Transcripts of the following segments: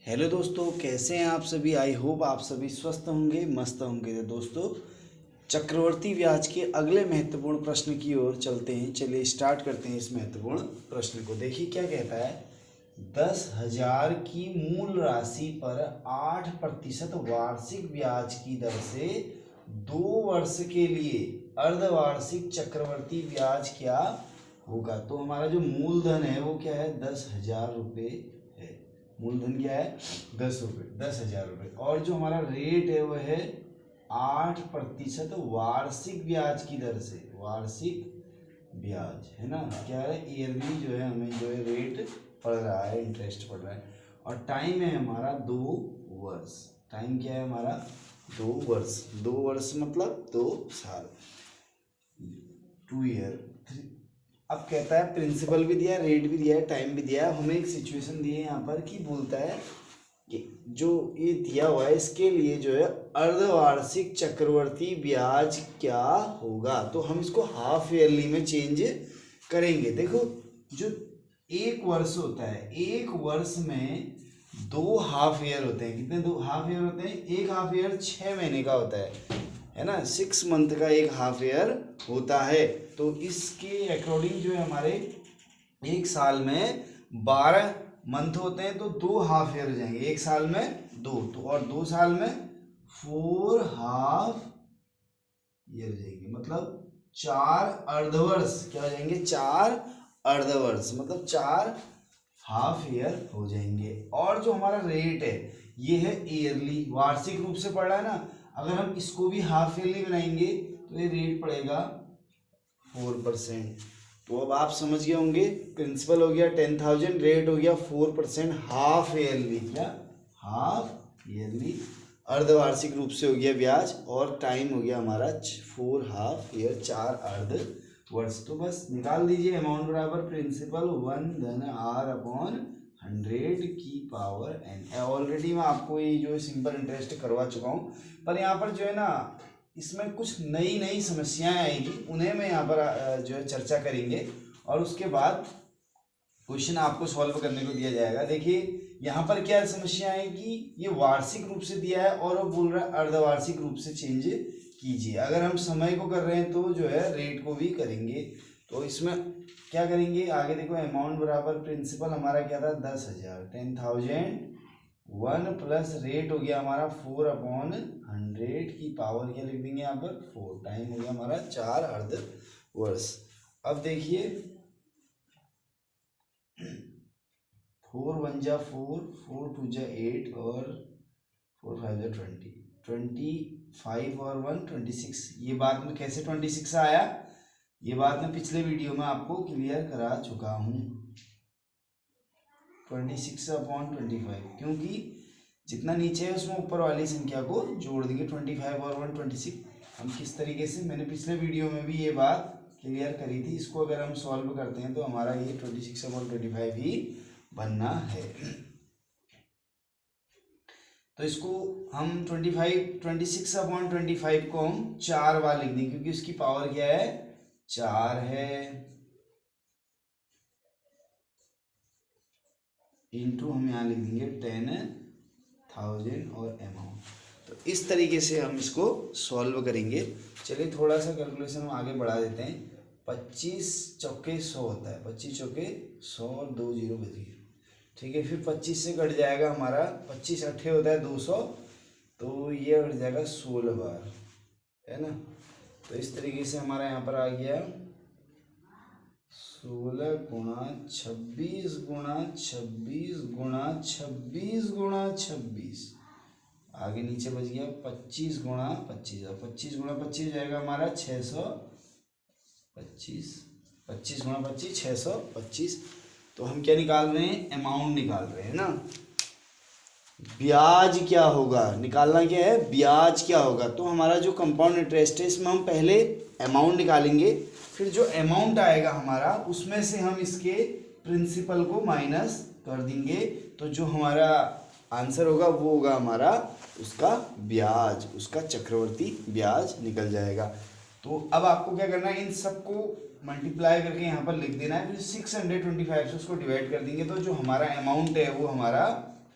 Hello दोस्तों, कैसे हैं आप सभी। आई होप आप सभी स्वस्थ होंगे, मस्त होंगे। तो दोस्तों, चक्रवर्ती ब्याज के अगले महत्वपूर्ण प्रश्न की ओर चलते हैं। चलिए स्टार्ट करते हैं इस महत्वपूर्ण प्रश्न को। देखिए क्या कहता है। 10,000 की मूल राशि पर 8% वार्षिक ब्याज की दर से 2 वर्ष के लिए अर्धवार्षिक चक्रवर्ती ब्याज क्या होगा। तो हमारा जो मूलधन है वो क्या है, 10,000 रुपये है। मूलधन क्या है, 10,000 रुपये। और जो हमारा रेट है वो है 8% वार्षिक ब्याज की दर से। वार्षिक ब्याज है ना, क्या है, ईयरली जो है हमें जो है रेट पड़ रहा है, इंटरेस्ट पड़ रहा है। और टाइम है हमारा 2 वर्ष। टाइम क्या है हमारा, 2 वर्ष। 2 वर्ष मतलब 2 साल, 2 ईयर। अब कहता है प्रिंसिपल भी दिया है, रेट भी दिया है, टाइम भी दिया है। हमें एक सिचुएशन दी है यहाँ पर कि बोलता है कि जो ये दिया हुआ है इसके लिए जो है अर्धवार्षिक चक्रवर्ती ब्याज क्या होगा। तो हम इसको हाफ ईयरली में चेंज करेंगे। देखो, जो 1 वर्ष होता है, 1 वर्ष में 2 हाफ ईयर होते हैं। कितने 2 हाफ ईयर होते हैं? एक हाफ ईयर 6 महीने का होता है ना। 6 मंथ का एक हाफ ईयर होता है। तो इसके अकॉर्डिंग जो है हमारे एक साल में 12 मंथ होते हैं, तो 2 हाफ ईयर हो जाएंगे। एक साल में 2, तो और 2 साल में 4 हाफ ईयर हो जाएंगे। मतलब 4 अर्धवर्ष क्या हो जाएंगे, 4 अर्धवर्ष मतलब 4 हाफ ईयर हो जाएंगे। और जो हमारा रेट है ये है ईयरली, वार्षिक रूप से पड़ रहा है ना। अगर हम इसको भी हाफ ईयरली बनाएंगे तो ये रेट पड़ेगा 4%। तो अब आप समझ गए होंगे, प्रिंसिपल हो गया 10,000, रेट हो गया 4%, हाफ ईयरली। क्या, हाफ ईयरली, अर्धवार्षिक रूप से हो गया ब्याज। और टाइम हो गया हमारा 4 हाफ ईयर, 4 अर्ध वर्ष। तो बस निकाल दीजिए। अमाउंट बराबर प्रिंसिपल 1/r/100 की पावर n। ऑलरेडी मैं आपको ये जो सिंपल इंटरेस्ट करवा चुका हूँ, पर यहाँ पर जो है ना इसमें कुछ नई नई समस्याएं आएगी, उन्हें मैं यहाँ पर जो है चर्चा करेंगे। और उसके बाद क्वेश्चन आपको सॉल्व करने को दिया जाएगा। देखिए यहाँ पर क्या समस्या है कि ये वार्षिक रूप से दिया है और वो बोल रहा है अर्धवार्षिक रूप से चेंज कीजिए। अगर हम समय को कर रहे हैं तो जो है रेट को भी करेंगे। तो इसमें क्या करेंगे आगे, देखो अमाउंट बराबर प्रिंसिपल हमारा क्या था, 10,000, 10,001 प्लस रेट हो गया हमारा 4/100 की पावर क्या लिख देंगे यहाँ पर 4। टाइम हो गया हमारा 4 अर्धवर्ष। अब देखिए 4 1 जा 4, 4 2 जा 8 और 4 5 जा 20, 25 और 1 26। ये बात में कैसे 26 आया, ये बात मैं पिछले वीडियो में आपको क्लियर करा चुका हूँ। 26/25, क्योंकि जितना नीचे है उसमें ऊपर वाली संख्या को जोड़ देंगे। 25 और 1 26। हम किस तरीके से, मैंने पिछले वीडियो में भी ये बात क्लियर करी थी। इसको अगर हम सॉल्व करते हैं तो हमारा ये 26/25 ही बनना है। तो इसको हम 26/25 को हम 4 बार लिख देंगे, क्योंकि उसकी पावर क्या है, 4 है। इंटू हम यहाँ लिख देंगे 10,000 और अमाउंट। तो इस तरीके से हम इसको सॉल्व करेंगे। चलिए थोड़ा सा कैलकुलेशन हम आगे बढ़ा देते हैं। 25 चौके 100 होता है, 25 चौके 100 और 2 0 बच गए। ठीक है, फिर 25 से कट जाएगा हमारा, 25 अट्ठे होता है 200, तो ये कट जाएगा 16 बार, है ना। तो इस तरीके से हमारा यहाँ पर आ गया 16 गुणा 26 गुणा 26 गुणा 26 गुणा 26। आगे नीचे बच गया 25 गुणा 25, और 25 गुणा 25 जाएगा हमारा 625। 25 गुणा 25 625। तो हम क्या निकाल रहे हैं, अमाउंट निकाल रहे हैं ना। ब्याज क्या होगा, निकालना क्या है, ब्याज क्या होगा। तो हमारा जो कंपाउंड इंटरेस्ट है इसमें हम पहले अमाउंट निकालेंगे, फिर जो अमाउंट आएगा हमारा उसमें से हम इसके प्रिंसिपल को माइनस कर देंगे। तो जो हमारा आंसर होगा वो होगा हमारा उसका ब्याज, उसका चक्रवर्ती ब्याज निकल जाएगा। तो अब आपको क्या करना है, इन सबको मल्टीप्लाई करके यहाँ पर लिख देना है। फिर 625 से उसको डिवाइड कर देंगे, तो जो हमारा अमाउंट है वो हमारा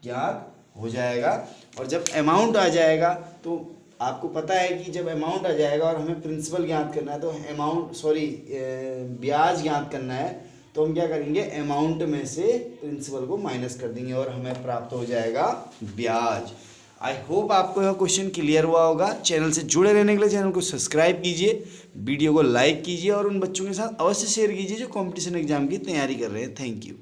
ज्ञात हो जाएगा। और जब अमाउंट आ जाएगा तो आपको पता है कि जब अमाउंट आ जाएगा और हमें प्रिंसिपल ज्ञात करना है, तो ब्याज ज्ञात करना है, तो हम क्या करेंगे, अमाउंट में से प्रिंसिपल को माइनस कर देंगे और हमें प्राप्त हो जाएगा ब्याज। आई होप आपको यह क्वेश्चन क्लियर हुआ होगा। चैनल से जुड़े रहने के लिए चैनल को सब्सक्राइब कीजिए, वीडियो को लाइक कीजिए और उन बच्चों के साथ अवश्य शेयर कीजिए जो कंपटीशन एग्जाम की तैयारी कर रहे हैं। Thank you.